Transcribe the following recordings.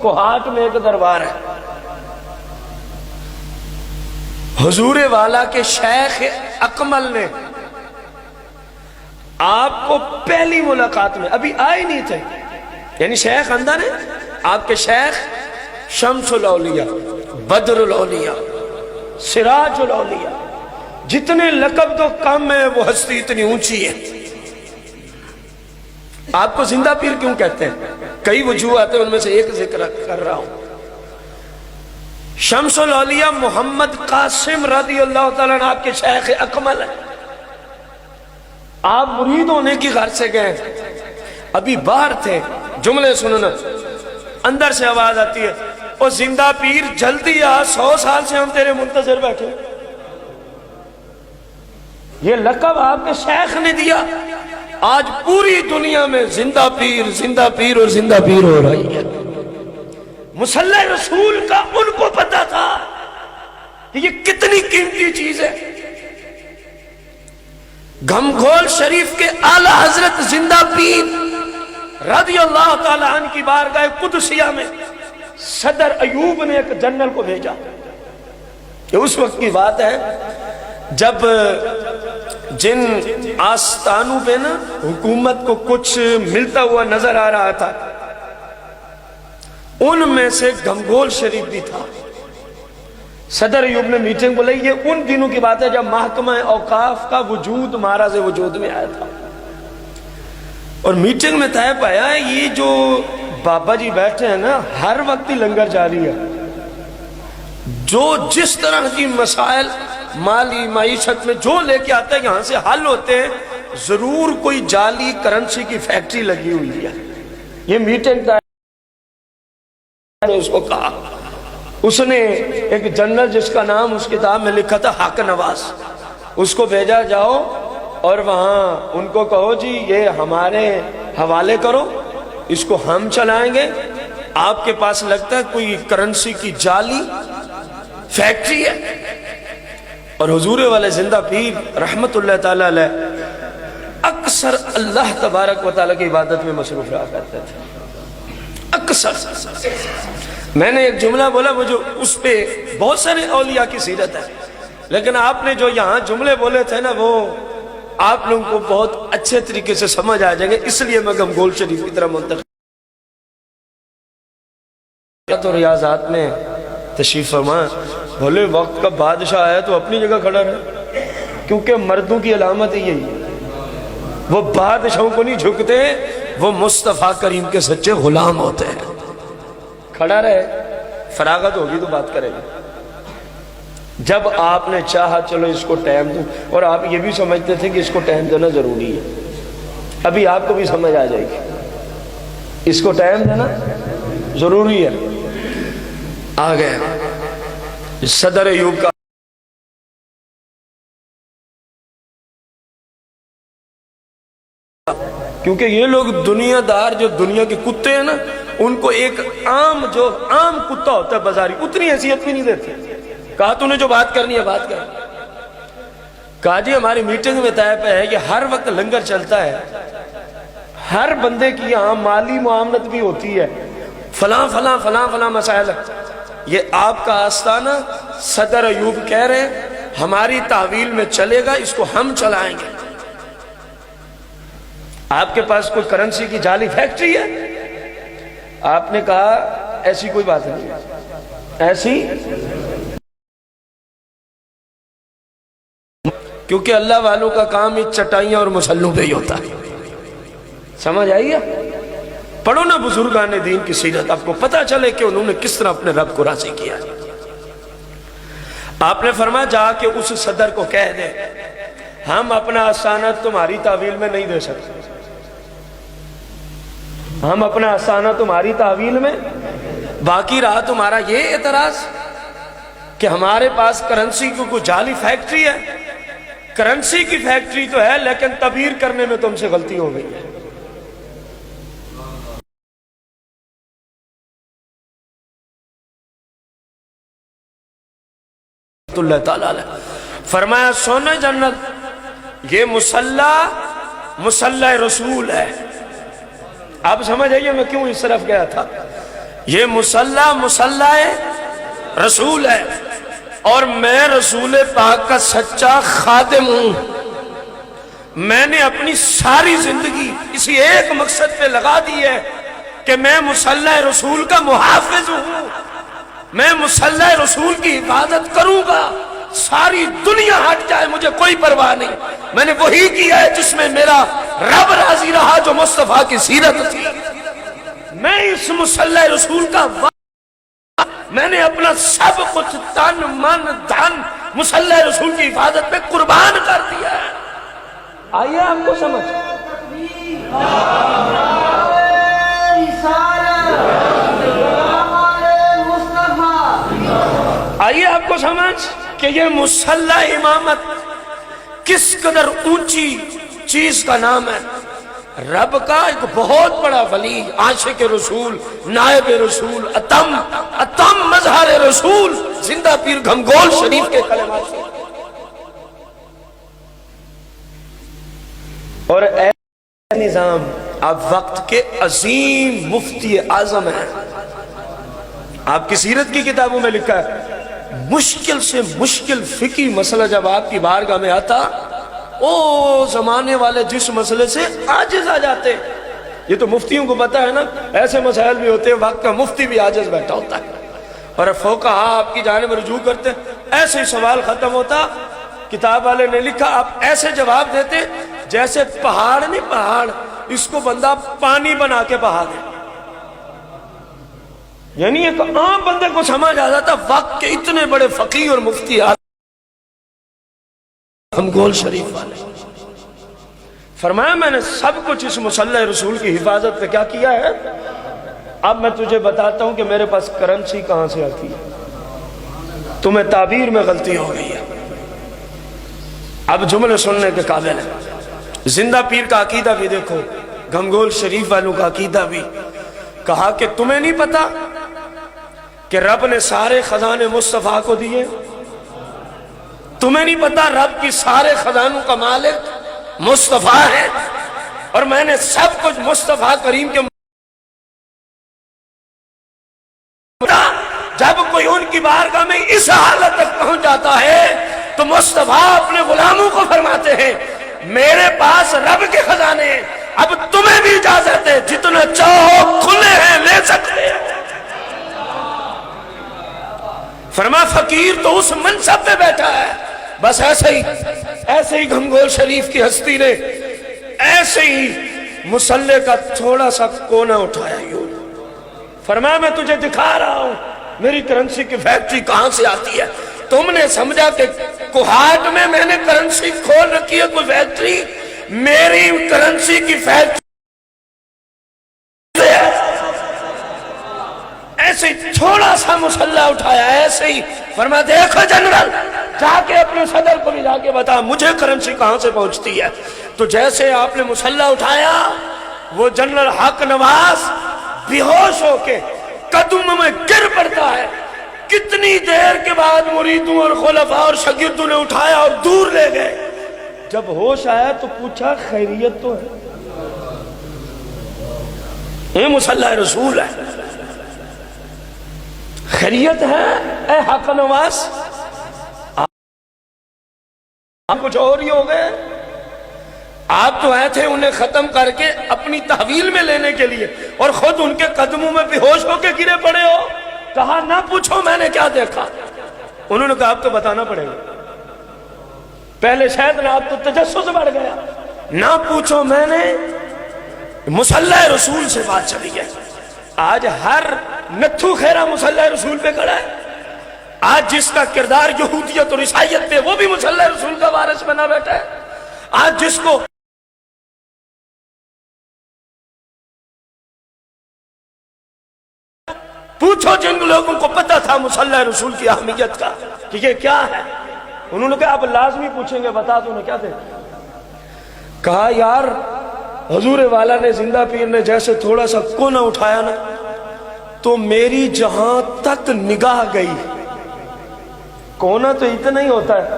کوہاٹ میں ایک دربار ہے، حضور والا کے شیخ اکمل نے آپ کو پہلی ملاقات میں ابھی آئے نہیں تھے، یعنی شیخ اندر ہے، آپ کے شیخ شمس الاولیاء، بدر الاولیاء، سراج الاولیاء، جتنے لقب تو کم ہے وہ ہستی اتنی اونچی ہے۔ آپ کو زندہ پیر کیوں کہتے ہیں؟ کئی وجوہات ہیں، ان میں سے ایک ذکر کر رہا ہوں۔ شمس الاولیاء محمد قاسم رضی اللہ تعالیٰ عنہ آپ کے شیخ اکمل ہیں۔ آپ مرید ہونے کی غرض سے گئے، ابھی باہر تھے، جملے سننا، اندر سے آواز آتی ہے، او زندہ پیر جلدی آ، 100 سال سے ہم تیرے منتظر بیٹھے۔ یہ لقب آپ کے شیخ نے دیا، آج پوری دنیا میں زندہ پیر اور زندہ پیر ہو رہی ہے۔ مصلی رسول کا ان کو پتا تھا کہ یہ کتنی قیمتی چیز ہے۔ گھمگھول شریف کے اعلی حضرت زندہ پیر رضی اللہ تعالی عنہ کی بارگاہ قدسیہ میں صدر ایوب نے ایک جنرل کو بھیجا۔ یہ اس وقت کی بات ہے جب جن آستانوں پہ نا حکومت کو کچھ ملتا ہوا نظر آ رہا تھا، ان میں سے گھمگھول شریف بھی تھا۔ صدر ایوب نے میٹنگ بلائی، یہ ان دنوں کی بات ہے جب محکمہ اوقاف کا وجود مہاراج وجود میں آیا تھا، اور میٹنگ میں طے پایا یہ جو بابا جی بیٹھے ہیں نا، ہر وقت ہی لنگر جاری ہے، جو جس طرح کی مسائل مالی معیشت میں جو لے کے آتے ہیں یہاں سے حل ہوتے ہیں، ضرور کوئی جعلی کرنسی کی فیکٹری لگی ہوئی ہے۔ یہ میٹنگ نے اس کو کہا، اس نے ایک جنرل جس کا نام اس کتاب میں لکھا تھا حق نواز، اس کو بھیجا، جاؤ اور وہاں ان کو کہو جی یہ ہمارے حوالے کرو، اس کو ہم چلائیں گے، آپ کے پاس لگتا ہے کوئی کرنسی کی جعلی فیکٹری ہے۔ اور حضور والے زندہ پیر رحمت اللہ تعالی علیہ اکثر اللہ تبارک و تعالی کی عبادت میں مصروف رہا کرتے تھے، اکثر۔ میں نے ایک جملہ بولا، وہ جو اس پہ بہت سارے اولیاء کی سیرت ہے، لیکن آپ نے جو یہاں جملے بولے تھے نا، وہ آپ لوگوں کو بہت اچھے طریقے سے سمجھ آ جائیں گے، اس لیے میں گھمگھول شریف کی طرح منتقل تو ریاضات میں تشریف فرما۔ بھلے وقت کا بادشاہ آیا تو اپنی جگہ کھڑا رہے، کیونکہ مردوں کی علامت ہی یہی ہے، وہ بادشاہوں کو نہیں جھکتے، وہ مصطفیٰ کریم کے سچے غلام ہوتے ہیں۔ کھڑا رہے، فراغت ہوگی تو بات کریں گے۔ جب آپ نے چاہا چلو اس کو ٹائم دوں، اور آپ یہ بھی سمجھتے تھے کہ اس کو ٹائم دینا ضروری ہے، ابھی آپ کو بھی سمجھ آ جائے گی، اس کو ٹائم دینا ضروری ہے۔ آ گئے صدر ایوب کا کیونکہ یہ لوگ دنیا دار جو دنیا کے کتے ہیں نا، ان کو ایک عام کتا ہوتا ہے بازاری، اتنی حیثیت بھی نہیں دیتے۔ کہا تو نے جو بات کرنی ہے بات کر۔ کہا جی ہماری میٹنگ میں طے پہ ہے کہ ہر وقت لنگر چلتا ہے، ہر بندے کی یہاں مالی معاملت بھی ہوتی ہے، فلاں مسائل ہے، یہ آپ کا آستانہ صدر ایوب کہہ رہے ہیں ہماری تحویل میں چلے گا، اس کو ہم چلائیں گے۔ آپ کے پاس کوئی کرنسی کی جعلی فیکٹری ہے؟ آپ نے کہا ایسی کوئی بات نہیں، ایسی، کیونکہ اللہ والوں کا کام ہی چٹائیاں اور مسلوں پہ ہی ہوتا ہے۔ سمجھ آئی ہے؟ پڑھو نا بزرگان دین کی سیرت، آپ کو پتہ چلے کہ انہوں نے کس طرح اپنے رب کو راضی کیا۔ آپ نے فرمایا جا کے اس صدر کو کہہ دے ہم اپنا آستانہ تمہاری تحویل میں نہیں دے سکتے، ہم اپنا آستانہ تمہاری تحویل میں، باقی رہا تمہارا یہ اعتراض کہ ہمارے پاس کرنسی کی کوئی جعلی فیکٹری ہے، کرنسی کی فیکٹری تو ہے لیکن تعبیر کرنے میں تم سے غلطی ہو گئی ہے۔ اللہ تعالیٰ فرمایا سونا جنت، یہ مصلی رسول ہے، آپ سمجھ آئیے میں کیوں اس طرف گیا تھا. یہ مصلی رسول ہے اور میں رسول پاک کا سچا خادم ہوں. میں نے اپنی ساری زندگی اسی ایک مقصد پہ لگا دی ہے کہ میں مصلی رسول کا محافظ ہوں. میں مصلی رسول کی حفاظت کروں گا. ساری دنیا ہٹ جائے مجھے کوئی پرواہ نہیں. میں نے وہی کیا ہے جس میں میرا رب راضی رہا، جو مصطفیٰ کی سیرت تھی. میں اس مصلی رسول کا میں نے اپنا سب کچھ تن من دھن مصلی رسول کی حفاظت پہ قربان کر دیا ہے. آئیے آپ کو سمجھ، آئیے آپ کو سمجھ کہ یہ مصلی امامت کس قدر اونچی چیز کا نام ہے. رب کا ایک بہت بڑا ولی، عاشق رسول، نائب رسول، اتم مظہر رسول، زندہ پیر گھمگول شریف کے کلمات سے. اور اے نظام، آپ وقت کے عظیم مفتی اعظم ہیں. آپ کی سیرت کی کتابوں میں لکھا ہے مشکل سے مشکل فقہی مسئلہ جب آپ کی بارگاہ میں آتا، او زمانے والے جس مسئلے سے عاجز آ جاتے. یہ تو مفتیوں کو پتا ہے نا، ایسے مسائل بھی ہوتے ہیں وقت کا مفتی بھی عاجز بیٹھا ہوتا ہے اور فقہا آپ کی جانب رجوع کرتے. ایسے ہی سوال ختم ہوتا، کتاب والے نے لکھا آپ ایسے جواب دیتے جیسے پہاڑ نہیں، پہاڑ اس کو بندہ پانی بنا کے بہا دے. یعنی ایک عام بندے کو سمجھ آ جاتا وقت کے اتنے بڑے فقیہ اور مفتی گھمگول شریف والے. فرمایا میں نے سب کچھ اس مصلی رسول کی حفاظت پہ کیا کیا ہے. اب میں تجھے بتاتا ہوں کہ میرے پاس کرنسی کہاں سے آتی ہے. تمہیں تعبیر میں غلطی ہو گئی ہے. اب جملے سننے کے قابل ہے. زندہ پیر کا عقیدہ بھی دیکھو، گھمگول شریف والوں کا عقیدہ بھی. کہا کہ تمہیں نہیں پتا کہ رب نے سارے خزانے مصطفیٰ کو دیے؟ تمہیں نہیں پتا رب کی سارے خزانوں کا مالک مصطفیٰ ہے اور میں نے سب کچھ مصطفیٰ کریم کے. جب کوئی ان کی بارگاہ میں اس حالت تک پہنچ جاتا ہے تو مصطفیٰ اپنے غلاموں کو فرماتے ہیں میرے پاس رب کے خزانے ہیں، اب تمہیں بھی اجازت ہے جتنا چاہو کھلے ہیں لے سکتے ہیں. فرما فقیر تو اس منصب پہ بیٹھا ہے. بس ایسے ہی گھمگول شریف کی ہستی نے ایسے ہی مصلی کا تھوڑا سا کونا اٹھایا. یوں فرمایا میں تجھے دکھا رہا ہوں میری کرنسی کی فیکٹری کہاں سے آتی ہے. تم نے سمجھا کہ کوہاٹ میں نے کرنسی کھول رکھی ہے کوئی فیکٹری. میری کرنسی کی فیکٹری ایسے ہی تھوڑا سا مصلی اٹھایا. ایسے ہی فرمایا دیکھو جنرل، جا کے اپنے صدر کو بھی جا کے بتا مجھے کرنسی کہاں سے پہنچتی ہے. تو جیسے آپ نے مصلی اٹھایا وہ جنرل حق نواز بے ہوش ہو کے قدم میں گر پڑتا ہے. کتنی دیر کے بعد مریدوں اور خلفاء اور شاگردوں نے اٹھایا اور دور لے گئے. جب ہوش آیا تو پوچھا خیریت تو ہے؟ یہ مصلی رسول ہے، خیریت ہے اے حق نواز؟ آپ کچھ اور ہی ہو گئے. آپ تو آئے تھے انہیں ختم کر کے اپنی تحویل میں لینے کے لیے اور خود ان کے قدموں میں بے ہوش ہو کے گرے پڑے ہو. کہا نہ پوچھو میں نے کیا دیکھا. انہوں نے کہا آپ تو بتانا پڑے گا. پہلے شاید نہ آپ تو تجسس بڑھ گیا. نہ پوچھو میں نے. مصلی رسول سے بات چلی ہے. آج ہر نتھو خیرہ مصلی رسول پہ کھڑا ہے. آج جس کا کردار یہودیت اور عیسائیت پہ وہ بھی مصلی رسول کا وارث بنا بیٹھا ہے. آج جس کو پوچھو جن لوگوں کو پتا تھا مصلی رسول کی اہمیت کا کہ یہ کیا ہے، انہوں نے کہا آپ لازمی پوچھیں گے بتا دو. کیا تھے؟ کہا یار حضور والا نے زندہ پیر نے جیسے تھوڑا سا کونا اٹھایا نا تو میری جہاں تک نگاہ گئی. کونا تو اتنا ہی ہوتا ہے،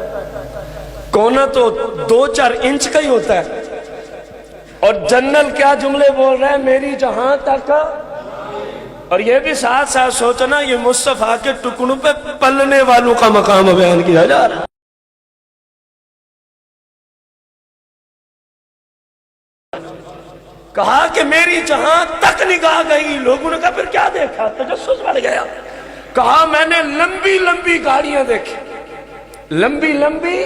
کونا تو 2-4 انچ کا ہی ہوتا ہے. اور جنرل کیا جملے بول رہے ہیں؟ میری جہاں تک. اور یہ بھی ساتھ ساتھ سوچنا یہ مصطفیٰ کے ٹکڑوں پہ پلنے والوں کا مقام بیان کیا جا رہا ہے. کہا کہ میری جہاں تک نگاہ گئی. لوگوں نے کہا پھر کیا دیکھا؟ تجسس بڑھ گیا. کہا میں نے لمبی لمبی گاڑیاں دیکھی, لمبی لمبی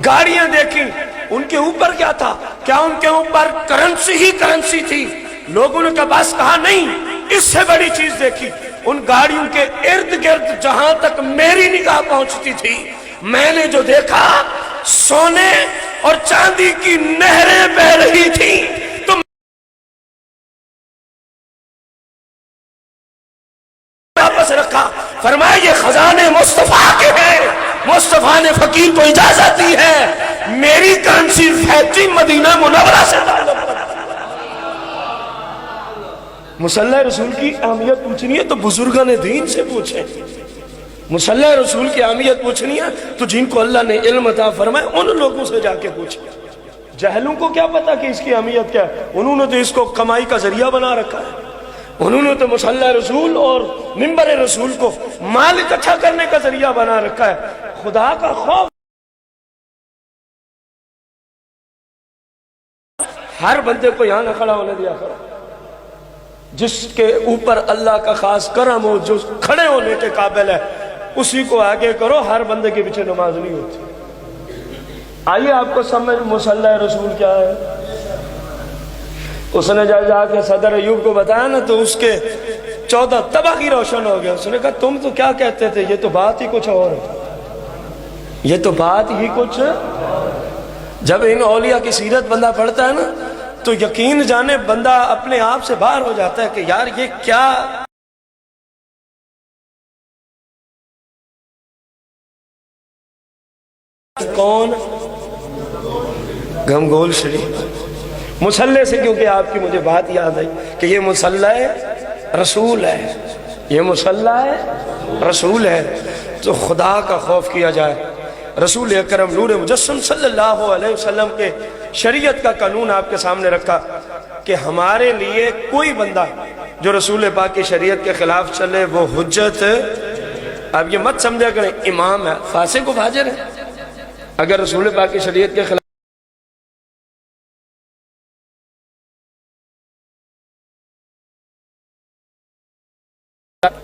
گاڑیاں دیکھی. ان کے اوپر کیا تھا؟ کیا ان کے اوپر کرنسی ہی کرنسی تھی؟ لوگوں نے کہا بس. کہا نہیں, اس سے بڑی چیز دیکھی. ان گاڑیوں کے ارد گرد جہاں تک میری نگاہ پہنچتی تھی میں نے جو دیکھا سونے اور چاندی کی نہریں بہ رہی تھی. تو واپس رکھا, فرمایا یہ خزانے مصطفیٰ کے ہیں. مصطفیٰ نے فقیر کو اجازت دی ہے میری کرنسی فیکٹری مدینہ منورہ سے تعلق رکھتا. مصلی رسول کی اہمیت پوچھنی ہے تو بزرگان دین سے پوچھیں. مصلی رسول کی اہمیت پوچھنی ہے تو جن کو اللہ نے علم عطا فرمائے ان لوگوں سے جا کے پوچھیں. جہلوں کو کیا پتا کہ اس کی اہمیت کیا ہے؟ انہوں نے تو اس کو کمائی کا ذریعہ بنا رکھا ہے. انہوں نے تو مصلی رسول اور منبر رسول کو مال اکٹھا کرنے کا ذریعہ بنا رکھا ہے. خدا کا خوف ہر بندے کو یہاں نہ کھڑا ہونے دیا کرو. جس کے اوپر اللہ کا خاص کرم ہو, جو کھڑے ہونے کے قابل ہے, اسی کو آگے کرو. ہر بندے کے پیچھے نماز نہیں ہوتی. آئیے آپ کو سمجھ مصلی رسول کیا ہے. اس نے جا کے صدر ایوب کو بتایا نا تو اس کے 14 طبق ہی روشن ہو گیا. اس نے کہا تم تو کیا کہتے تھے, یہ تو بات ہی کچھ اور ہے, یہ تو بات ہی کچھ. جب ان اولیاء کی سیرت بندہ پڑھتا ہے نا تو یقین جانے بندہ اپنے آپ سے باہر ہو جاتا ہے کہ یار یہ کیا. کون؟ گھمگول شریف. مصلی سے کیونکہ آپ کی مجھے بات یاد آئی کہ یہ مصلی رسول ہے, یہ مصلی رسول ہے. تو خدا کا خوف کیا جائے. رسول اکرم نور مجسم صلی اللہ علیہ وسلم کے شریعت کا قانون آپ کے سامنے رکھا کہ ہمارے لیے کوئی بندہ جو رسول پاک کی شریعت کے خلاف چلے وہ حجت. اب یہ مت سمجھا کریں امام ہے, فاسق و فاجر ہے. اگر رسول پاک کی شریعت کے خلاف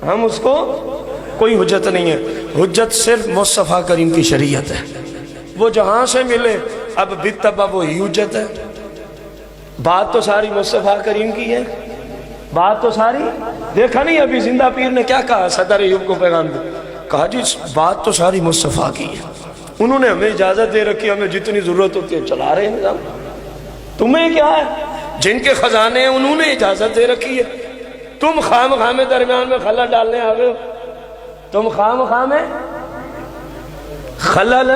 ہم اس کو کوئی حجت نہیں ہے. حجت صرف مصطفیٰ کریم کی شریعت ہے. وہ جہاں سے ملے اب بالتبع وہی حجت ہے. بات تو ساری مصطفیٰ کریم کی ہے, بات تو ساری. دیکھا نہیں ابھی زندہ پیر نے کیا کہا صدر ایوب کو پیغام دے, کہا جی بات تو ساری مصطفیٰ کی ہے. انہوں نے ہمیں اجازت دے رکھی, ہمیں جتنی ضرورت ہوتی ہے چلا رہے ہیں نظام. تمہیں کیا ہے؟ جن کے خزانے ہیں انہوں نے اجازت دے رکھی ہے. تم خام خامے درمیان میں خلل ڈالنے آ گئے ہو. تم خام خامے خلل